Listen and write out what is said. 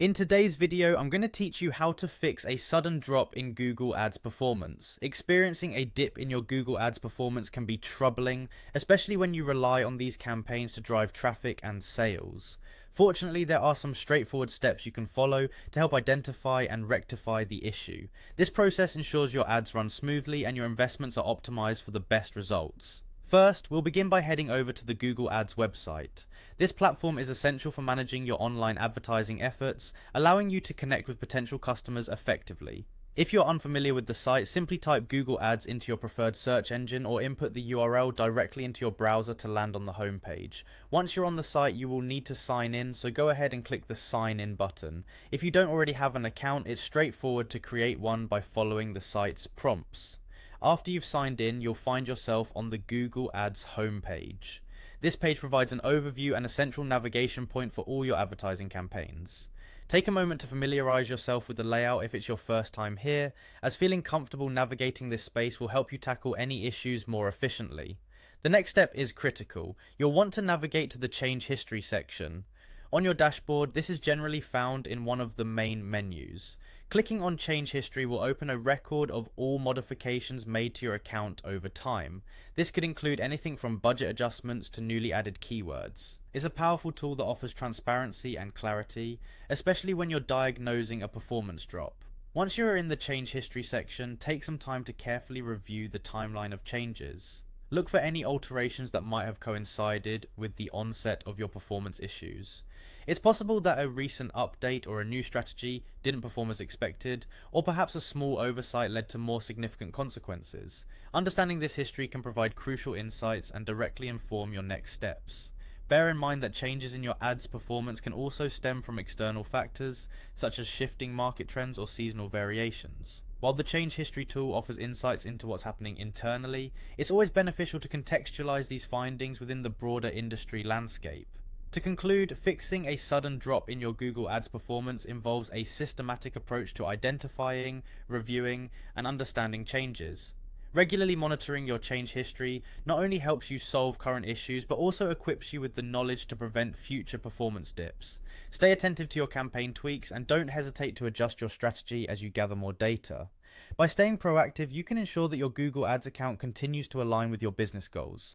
In today's video, I'm going to teach you how to fix a sudden drop in Google Ads performance. Experiencing a dip in your Google Ads performance can be troubling, especially when you rely on these campaigns to drive traffic and sales. Fortunately, there are some straightforward steps you can follow to help identify and rectify the issue. This process ensures your ads run smoothly and your investments are optimized for the best results. First, we'll begin by heading over to the Google Ads website. This platform is essential for managing your online advertising efforts, allowing you to connect with potential customers effectively. If you're unfamiliar with the site, simply type Google Ads into your preferred search engine or input the URL directly into your browser to land on the homepage. Once you're on the site, you will need to sign in, so go ahead and click the sign in button. If you don't already have an account, it's straightforward to create one by following the site's prompts. After you've signed in, you'll find yourself on the Google Ads homepage. This page provides an overview and a central navigation point for all your advertising campaigns. Take a moment to familiarize yourself with the layout if it's your first time here, as feeling comfortable navigating this space will help you tackle any issues more efficiently. The next step is critical. You'll want to navigate to the Change History section. On your dashboard, this is generally found in one of the main menus. Clicking on Change History will open a record of all modifications made to your account over time. This could include anything from budget adjustments to newly added keywords. It's a powerful tool that offers transparency and clarity, especially when you're diagnosing a performance drop. Once you're in the Change History section, take some time to carefully review the timeline of changes. Look for any alterations that might have coincided with the onset of your performance issues. It's possible that a recent update or a new strategy didn't perform as expected, or perhaps a small oversight led to more significant consequences. Understanding this history can provide crucial insights and directly inform your next steps. Bear in mind that changes in your ads performance can also stem from external factors, such as shifting market trends or seasonal variations. While the Change History tool offers insights into what's happening internally, it's always beneficial to contextualize these findings within the broader industry landscape. To conclude, fixing a sudden drop in your Google Ads performance involves a systematic approach to identifying, reviewing, and understanding changes. Regularly monitoring your change history not only helps you solve current issues, but also equips you with the knowledge to prevent future performance dips. Stay attentive to your campaign tweaks and don't hesitate to adjust your strategy as you gather more data. By staying proactive, you can ensure that your Google Ads account continues to align with your business goals.